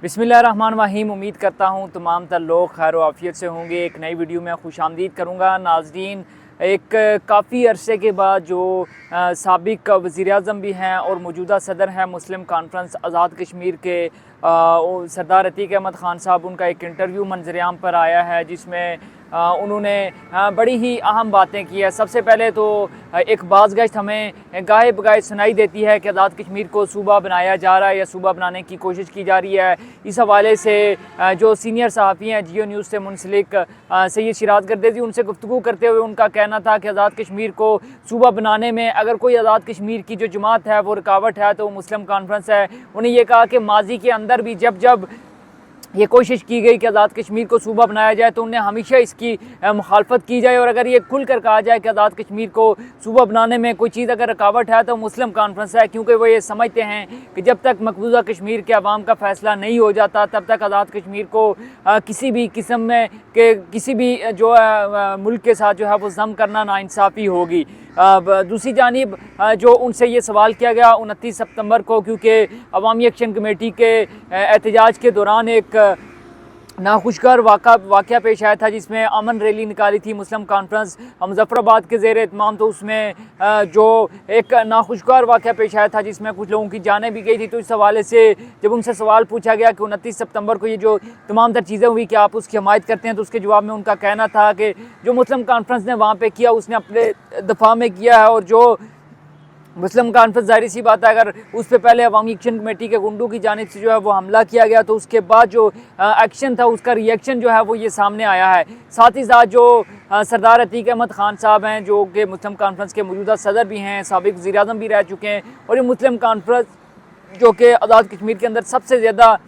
बिस्मिल्लाहिर्रहमानिर्रहीम। उम्मीद करता हूँ तमाम तर लोग खैर व आफ़ियत से होंगे। एक नई वीडियो में खुशामदीद करूँगा। नाज़रीन, एक काफ़ी अरसे के बाद जो साबिक़ वज़ीर-ए-आज़म भी हैं और मौजूदा सदर हैं मुस्लिम कॉन्फ्रेंस आज़ाद कश्मीर के सरदार अतीक अहमद ख़ान साहब, उनका एक इंटरव्यू मंज़र-ए-आम पर आया है जिसमें उन्होंने बड़ी ही अहम बातें की है। सबसे पहले तो एक बाज़गश्त हमें गाहे बगाहे सुनाई देती है कि आज़ाद कश्मीर को सूबा बनाया जा रहा है या सूबा बनाने की कोशिश की जा रही है। इस हवाले से जो सीनियर सहाफ़ी हैं जियो न्यूज़ से मुंसलिक सैयद शिराज गर्देज़ी, उनसे गुफ्तगू करते हुए उनका कहना था कि आज़ाद कश्मीर को सूबा बनाने में अगर कोई आज़ाद कश्मीर की जो जमात है वो रुकावट है तो वो मुस्लिम कॉन्फ्रेंस है। उन्हें ये कहा कि माजी के अंदर भी जब जब ये कोशिश की गई कि आज़ाद कश्मीर को सूबा बनाया जाए तो उन्हें हमेशा इसकी मुखालफत की जाए, और अगर ये खुल कर कहा जाए कि आज़ाद कश्मीर को सूबा बनाने में कोई चीज़ अगर रुकावट है तो मुस्लिम कॉन्फ्रेंस है, क्योंकि वो ये समझते हैं कि जब तक मकबूजा कश्मीर के अवाम का फ़ैसला नहीं हो जाता तब तक आज़ाद कश्मीर को किसी भी किस्म में के किसी भी जो मुल्क के साथ जो है वो ज़म करना नाइंसाफ़ी होगी। दूसरी जानिब जो उनसे ये सवाल किया गया 29 सितंबर को, क्योंकि अवामी एक्शन कमेटी के एहतजाज के दौरान एक नाखुशगवार वाक़या पेश आया था जिसमें अमन रैली निकाली थी मुस्लिम कॉन्फ्रेंस मुज़फ़्फ़राबाद के ज़ेर एहतमाम। तो उसमें जो एक नाखुशगवार वाक़या पेश आया था जिसमें कुछ लोगों की जानें भी गई थी। तो इस हवाले से जब उनसे सवाल पूछा गया कि 29 सितंबर को ये जो तमाम तर चीज़ें हुई कि आप उसकी हमायत करते हैं, तो उसके जवाब में उनका कहना था कि जो मुस्लिम कॉन्फ्रेंस ने वहाँ पर किया उसने अपने दफ़ा में किया है, और जो मुस्लिम कॉन्फ्रेंस ज़ाहिर सी बात है अगर उस पर पहले अवामी एक्शन कमेटी के गुंडों की जानिब से जो है वो हमला किया गया तो उसके बाद जो एक्शन था उसका रिएक्शन जो है वो ये सामने आया है। साथ ही साथ जो सरदार अतीक अहमद ख़ान साहब हैं जो कि मुस्लिम कॉन्फ्रेंस के मौजूदा सदर भी हैं, साबिक़ वज़ीर-ए-आज़म भी रह चुके हैं, और ये मुस्लिम कॉन्फ्रेंस जो कि आज़ाद कश्मीर के अंदर सबसे ज़्यादा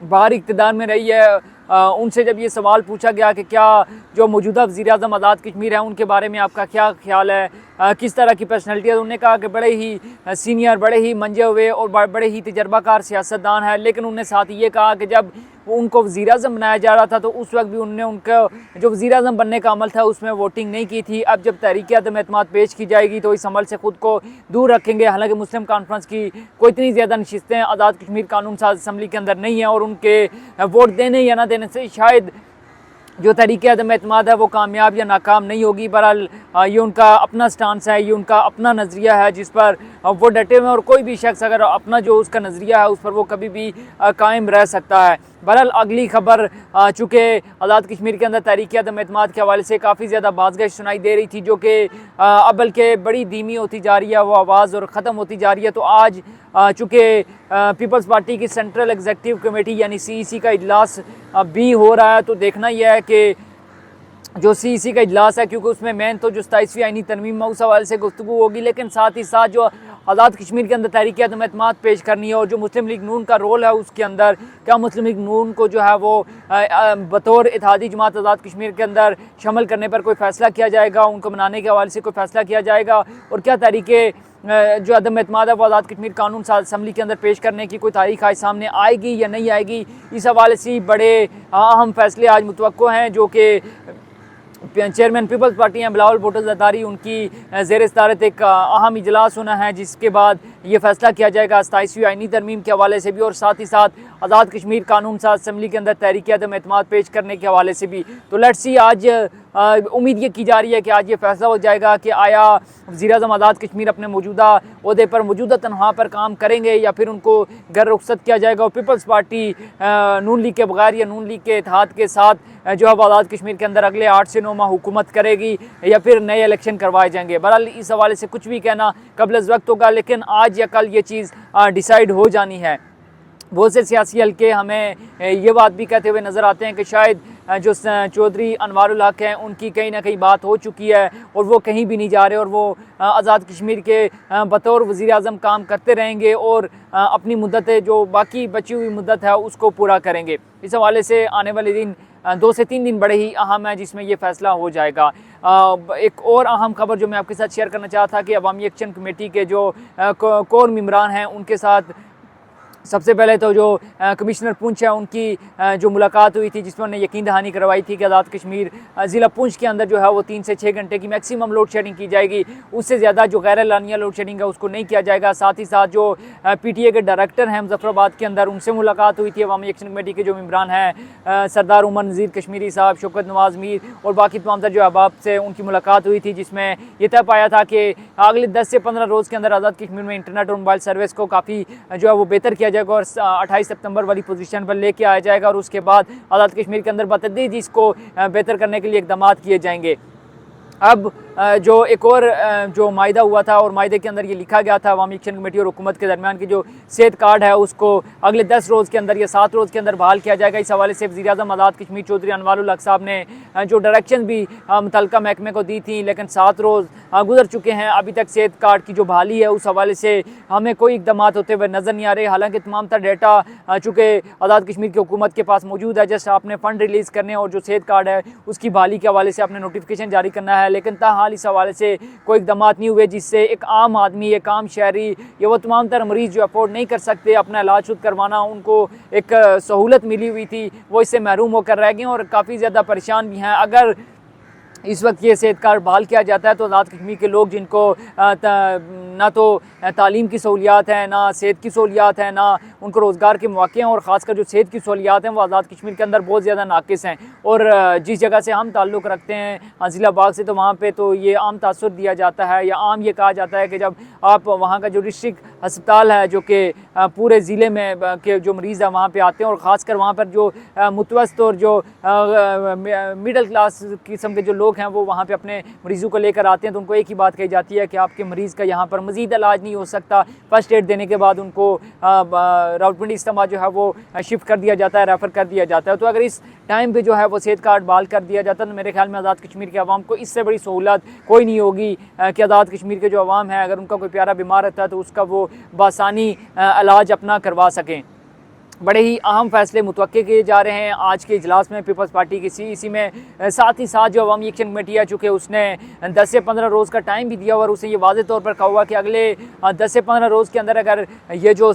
बाहर इक़्तिदार में रही है, उनसे जब ये सवाल पूछा गया कि क्या जो मौजूदा वज़ीर-ए-आज़म आज़ाद कश्मीर है उनके बारे में आपका क्या ख्याल है, किस तरह की पर्सनैलिटी है, तो उन्होंने कहा कि बड़े ही सीनियर, बड़े ही मंजे हुए और बड़े ही तजर्बाकार सियासतदान है। लेकिन उन्होंने साथ ये कहा कि जब उनको वज़ीर-ए-आज़म बनाया जा रहा था तो उस वक्त भी उन्होंने उनका जो वज़ीर-ए-आज़म बनने का अमल था उसमें वोटिंग नहीं की थी। अब जब तहरीक अदम एतमाद पेश की जाएगी तो इस अमल से ख़ुद को दूर रखेंगे। हालांकि मुस्लिम कॉन्फ्रेंस की कोई इतनी ज़्यादा नशिस्तें आज़ाद कश्मीर कानून साज असम्बली के अंदर नहीं है, और उनके वोट देने या ना देने से शायद जो तहरीक अदम एतमाद है वो कामयाब या नाकाम नहीं होगी। बहरहाल ये उनका अपना स्टांस है, ये उनका अपना नज़रिया है जिस पर वो डटे हुए हैं, और कोई भी शख्स अगर अपना जो उसका नज़रिया है उस पर वो कभी भी कायम रह सकता है। बहरहाल अगली खबर, चूँकि आज़ाद कश्मीर के अंदर तहरीक अदम एतमाद के हवाले से काफ़ी ज़्यादा बाज़गश्त सुनाई दे रही थी जो कि अब बल्कि बड़ी धीमी होती जा रही है वो आवाज़ और ख़त्म होती जा रही है। तो आज चूँकि पीपल्स पार्टी की सेंट्रल एग्जीक्यूटिव कमेटी यानी CEC का इजलास भी हो रहा है, तो देखना यह है कि जो CEC का इजलास है, क्योंकि उसमें मेन तो जो 27वीं आईनी तरमीम उस हवाले से गुफ्तगू होगी, लेकिन साथ ही साथ जो आज़ाद कश्मीर के अंदर तहरीक अदम एतमाद पेश करनी है और जो मुस्लिम लीग नून का रोल है उसके अंदर, क्या मुस्लिम लीग नून को जो है वो बतौर इत्तेहादी जमात आज़ाद कश्मीर के अंदर शामिल करने पर कोई फ़ैसला किया जाएगा, उनको मनाने के हवाले से कोई फ़ैसला किया जाएगा, और क्या तहरीक जो अदम एतमाद है वो आज़ाद कश्मीर कानून साज असम्बली के अंदर पेश करने की कोई तारीख आज सामने आएगी या नहीं आएगी। इस हवाले से बड़े अहम फैसले आज मुतवक्को हैं जो कि चेयरमैन पीपल्स पार्टी हैं बिलावल भुट्टो ज़रदारी, उनकी ज़ेर सदारत एक अहम इजलास होना है जिसके बाद ये फैसला किया जाएगा 27वीं आईनी तरमीम के हवाले से भी, और साथ ही साथ आज़ाद कश्मीर कानून साज असम्बली के अंदर तहरीक अदम एतमाद पेश करने के हवाले से भी। तो लेट्स सी, आज उम्मीद ये की जा रही है कि आज ये फैसला हो जाएगा कि आया वज़ीर-ए-आज़म आज़ाद कश्मीर अपने मौजूदा ओहदे पर मौजूदा तनख्वाह पर काम करेंगे या फिर उनको घर रुखसत किया जाएगा, और पीपल्स पार्टी नून लीग के बगैर या नून लीग के इत्तेहाद के साथ जो है आज़ाद कश्मीर के अंदर अगले 8 से 9 माह हुकूमत करेगी या फिर नए इलेक्शन करवाए जाएंगे। बहरहाल इस हवाले से कुछ भी कहना कबल वक्त होगा, लेकिन आज या कल ये चीज़ डिसाइड हो जानी है। बहुत से सियासी हल्के हमें ये बात भी कहते हुए नज़र आते हैं कि शायद जो चौधरी अनवारुल हक हैं उनकी कहीं ना कहीं बात हो चुकी है और वो कहीं भी नहीं जा रहे, और वो आज़ाद कश्मीर के बतौर वज़ीर-ए-आज़म काम करते रहेंगे और अपनी मुद्दत जो बाकी बची हुई मुद्दत है उसको पूरा करेंगे। इस हवाले से आने वाले दिन 2 से 3 दिन बड़े ही अहम है जिसमें ये फ़ैसला हो जाएगा। एक और अहम खबर जो मैं आपके साथ शेयर करना चाहता था कि अवामी एक्शन कमेटी के जो कोर मेंबरान हैं उनके साथ सबसे पहले तो जो कमिश्नर पुंछ है उनकी जो मुलाकात हुई थी जिसमें उन्होंने यकीन दहानी करवाई थी कि आज़ाद कश्मीर ज़िला पुंछ के अंदर जो है वो 3 से 6 घंटे की मैक्सिमम लोड शेडिंग की जाएगी, उससे ज़्यादा जो गैर एलानिया लोड शेडिंग है उसको नहीं किया जाएगा। साथ ही साथ जो PTA के डायरेक्टर हैं मुजफ्फराबाद के अंदर, उनसे मुलाकात हुई थी। अवामी एक्शन कमेटी के जो मेंबरान हैं सरदार उमर नज़ीर कश्मीरी साहब, शौकत नवाज़ मीर और बाकी तमाम तर जो अहबाब से उनकी मुलाकात हुई थी, जिसमें ये तय पाया था कि अगले 10 से 15 रोज़ के अंदर आज़ाद कश्मीर में इंटरनेट और मोबाइल सर्विस को काफ़ी जो है वो बेहतर किया जाएगा और 28 सितंबर वाली पोजीशन पर लेके आया जाएगा और उसके बाद आज़ाद कश्मीर के अंदर बतदरीज इसको बेहतर करने के लिए इक़दाम किए जाएंगे। अब जो एक और जो मायदा हुआ था और मायदे के अंदर ये लिखा गया था अवामी एक्शन कमेटी और हुकूमत के दरमियान की जो सेहत कार्ड है उसको अगले 10 रोज़ के अंदर या 7 रोज़ के अंदर बहाल किया जाएगा। इस हवाले से वज़ीर-ए-आज़म आज़ाद कश्मीर चौधरी अनवारुल हक साहब ने जो डायरेक्शन भी मुतल्लिका महकमे को दी थी, लेकिन 7 रोज़ गुजर चुके हैं, अभी तक सेहत कार्ड की जो बहाली है उस हवाले से हमें कोई इक़दाम होते हुए नज़र नहीं आ रहे। हालाँकि तमाम तर डेटा चूँकि आज़ाद कश्मीर की हुकूमत के पास मौजूद है, जस्ट आपने फ़ंड रिलीज़ करने और जो सेहत कार्ड है उसकी बहाली के हवाले से आपने नोटिफिकेशन जारी करना है, लेकिन ताहाल इस हवाले से कोई इक़दाम नहीं हुए जिससे एक आम आदमी, एक आम शहरी या वो तमाम तर मरीज़ जो अफोर्ड नहीं कर सकते अपना इलाज खुद करवाना, उनको एक सहूलत मिली हुई थी, वो इससे महरूम होकर रह गए और काफ़ी ज़्यादा परेशान भी हैं। अगर इस वक्त ये सेहत कार्ड बहाल किया जाता है तो आज़ाद कश्मीर के लोग जिनको ना तो तालीम की सहूलियात हैं, ना सेहत की सहूलियात हैं, ना उनको रोज़गार के मौके हैं और ख़ासकर जो सेहत की सहूलियात हैं वो आज़ाद कश्मीर के अंदर बहुत ज़्यादा नाकिस हैं। और जिस जगह से हम ताल्लुक़ रखते हैं ज़िला बाग से, तो वहाँ पे तो ये आम तासुर दिया जाता है या आम ये कहा जाता है कि जब आप वहाँ का जो डिस्ट्रिक्ट अस्पताल है जो कि पूरे ज़िले में के जो मरीज़ हैं वहाँ पर आते हैं और ख़ासकर वहाँ पर जो मुतवसत और जो मिडल क्लास किस्म के जो लोग हैं वो वहाँ पे अपने मरीज़ों को लेकर आते हैं, तो उनको एक ही बात कही जाती है कि आपके मरीज़ का यहाँ पर मज़ीद इलाज नहीं हो सकता। फर्स्ट एड देने के बाद उनको रावलपिंडी इस्लामाबाद जो है वो शिफ्ट कर दिया जाता है, रेफ़र कर दिया जाता है। तो अगर इस टाइम पे जो है वो सेहत कार्ड बहाल कर दिया जाता है तो मेरे ख्याल में आज़ाद कश्मीर के अवाम को इससे बड़ी सहूलत कोई नहीं होगी कि आज़ाद कश्मीर के जो अवाम है अगर उनका कोई प्यारा बीमार रहता है तो उसका वो बासानी इलाज अपना करवा सकें। बड़े ही अहम फैसले मुतवक्के किए जा रहे हैं आज के इजलास में पीपल्स पार्टी की इसी में। साथ ही साथ जो अवामी एक्शन कमेटी है चूँकि उसने 10 से 15 रोज़ का टाइम भी दिया और उसे ये वाज़ेह तौर पर कहा हुआ कि अगले 10 से 15 रोज़ के अंदर अगर ये जो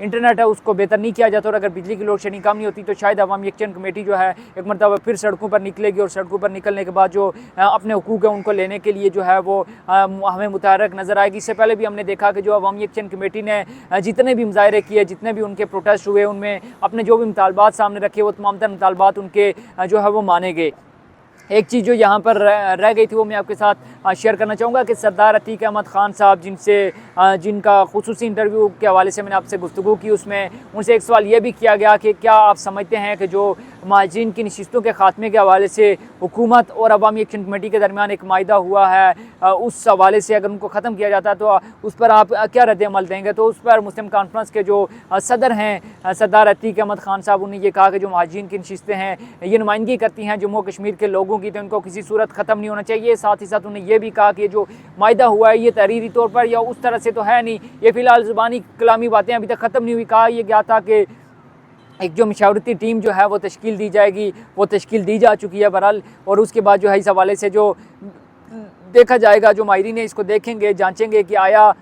इंटरनेट है उसको बेहतर नहीं किया जाता और अगर बिजली की लोड शेडिंग कम नहीं होती तो शायद अवामी एक्शन कमेटी जो है एक मरतबा फिर सड़कों पर निकलेगी और सड़कों पर निकलने के बाद जो अपने हुकूक है उनको लेने के लिए जो है वो हमें मुतहरक नज़र आएगी। इससे पहले भी हमने देखा कि जो अवामी एक्शन कमेटी ने जितने भी मुजाहरे किए, जितने भी उनके प्रोटेस्ट हुए, उनमें अपने जो भी मुतालबात सामने रखे वो तमाम तर मुतालबात उनके जो है वो माने गए। एक चीज़ जो यहाँ पर रह गई थी वो मैं आपके साथ शेयर करना चाहूँगा कि सरदार अतीक अहमद ख़ान साहब जिनका खुसूसी इंटरव्यू के हवाले से मैंने आपसे गुफ्तगू की, उसमें उनसे एक सवाल ये भी किया गया कि क्या आप समझते हैं कि जो महाजिन की नशिस्तों के ख़ात्मे के हवाले से हुकूमत और अवामी एक्शन कमेटी के दरमियान एक मायदा हुआ है, उस हवाले से अगर उनको ख़त्म किया जाता है तो उस पर आप क्या रद्द-ए-अमल देंगे? तो उस पर मुस्लिम कॉन्फ्रेंस के जो सदर हैं सरदार अतीक अहमद ख़ान साहब, उन्होंने ये कहा कि जो महाजिन की नशिस्तें हैं ये नुमाइंदगी करती हैं जम्मू कश्मीर के लोगों की, तो इनको किसी सूरत ख़त्म नहीं होना चाहिए। साथ ही साथ उन्होंने ये भी कहा कि जो मायदा हुआ है ये तहरीरी तौर पर या उस तरह से तो है नहीं, ये फ़िलहाल ज़ुबानी कलामी बातें अभी तक ख़त्म नहीं हुई। कहा यह गया था कि एक जो मशावरती टीम जो है वो तश्कील दी जाएगी, वो तश्कील दी जा चुकी है बहरहाल, और उसके बाद जो है इस हवाले से जो देखा जाएगा, जो माहिरीन है इसको देखेंगे, जांचेंगे कि आया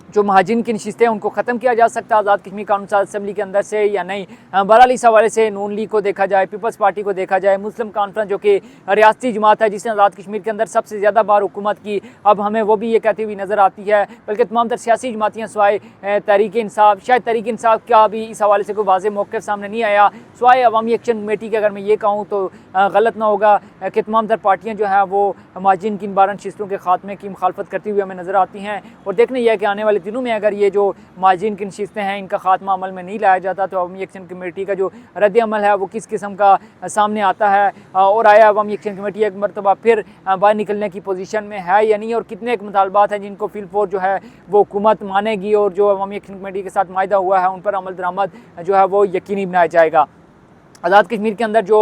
जो महाजिन की नशिस्तें हैं उनको ख़त्म किया जा सकता है आज़ाद कश्मीर कानून असम्बली के अंदर से या नहीं। बहरहाल इस हवाले से नून लीग को देखा जाए, पीपल्स पार्टी को देखा जाए, मुस्लिम कॉन्फ्रेंस जो कि रियासती जमात है जिसने आज़ाद कश्मीर के अंदर सबसे ज़्यादा बार हुकूमत की, अब हमें वो भी ये कहती हुई नज़र आती है, बल्कि तमाम तर सियासी जमातियाँ सवाए तहरीक इंसाफ, शायद तहरीक इंसाफ का भी इस हवाले से कोई वाज़ेह मौक़िफ़ सामने नहीं आया, सवाए अवामी एक्शन कमेटी की। अगर मैं ये कहूँ तो गलत ना होगा कि तमाम तर पार्टियाँ जो हैं वो महाजिन की इन बारह नशिस्तों के ख़ात्मे की मुखालफत करती हुई हमें नज़र आती हैं। और देखने यह है कि आने वाले दिनों में अगर ये जो महाजिन की नशिस्तें हैं इनका खात्मा अमल में नहीं लाया जाता तो अवामी एक्शन कमेटी का जो रद्द अमल है वो किस किस्म का सामने आता है, और आया अवामी एक्शन कमेटी एक मरतबा फिर बाहर निकलने की पोजीशन में है या नहीं, और कितने एक मुतालबात हैं जिनको फिलफोर जो है वो हुकूमत मानेगी और जो अवामी एक्शन कमेटी के साथ मायदा हुआ है उन पर अमल दरामद जो है वो यकीनी बनाया जाएगा। आज़ाद कश्मीर के अंदर जो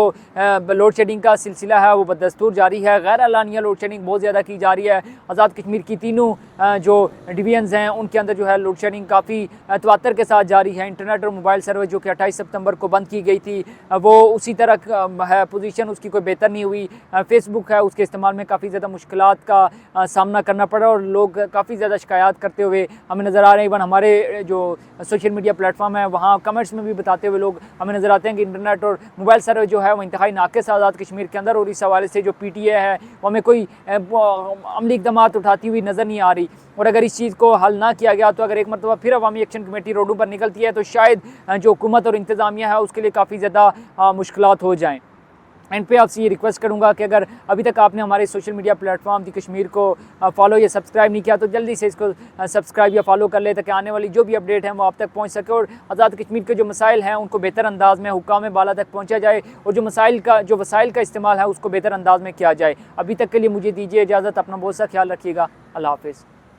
लोड शेडिंग का सिलसिला है वो बदस्तूर जारी है। गैर एलानिया लोड शेडिंग बहुत ज़्यादा की जा रही है। आज़ाद कश्मीर की तीनों जो डिवीजन्स हैं उनके अंदर जो है लोड शेडिंग काफ़ी तवातर के साथ जारी है। इंटरनेट और मोबाइल सर्विस जो कि 28 सितंबर को बंद की गई थी वो उसी तरह है, पोजीशन उसकी कोई बेहतर नहीं हुई। फेसबुक है उसके इस्तेमाल में काफ़ी ज़्यादा मुश्किलात का सामना करना पड़ा और लोग काफ़ी ज़्यादा शिकायत करते हुए हमें नज़र आ रहे हैं। इवन हमारे जो सोशल मीडिया प्लेटफॉर्म है वहाँ कमेंट्स में भी बताते हुए लोग हमें नज़र आते हैं कि इंटरनेट और मोबाइल सर्विस जो है वो इंतहाई नाक़िस आज़ाद कश्मीर के अंदर, और इस हवाले से जो PTA है वो हमें कोई अमली इक़दाम उठाती हुई नज़र नहीं आ रही। और अगर इस चीज़ को हल ना किया गया तो अगर एक मरतबा फिर अवामी एक्शन कमेटी रोडों पर निकलती है तो शायद जो हुकूमत और इंतज़ामिया है उसके लिए काफ़ी ज़्यादा मुश्किलात हो जाएँ। एंड पे आपसे ये रिक्वेस्ट करूंगा कि अगर अभी तक आपने हमारे सोशल मीडिया प्लेटफॉर्म दी कश्मीर को फॉलो या सब्सक्राइब नहीं किया तो जल्दी से इसको सब्सक्राइब या फॉलो कर ले ताकि आने वाली जो भी अपडेट है वो आप तक पहुंच सके और आज़ाद कश्मीर के जो मसाइल हैं उनको बेहतर अंदाज में हुक्काम बाला तक पहुंचा जाए और जो वसाइल का इस्तेमाल है उसको बेहतर अंदाज में किया जाए। अभी तक के लिए मुझे दीजिए इजाज़त। अपना बहुत सा ख्याल रखिएगा। अल्लाह हाफ़िज़।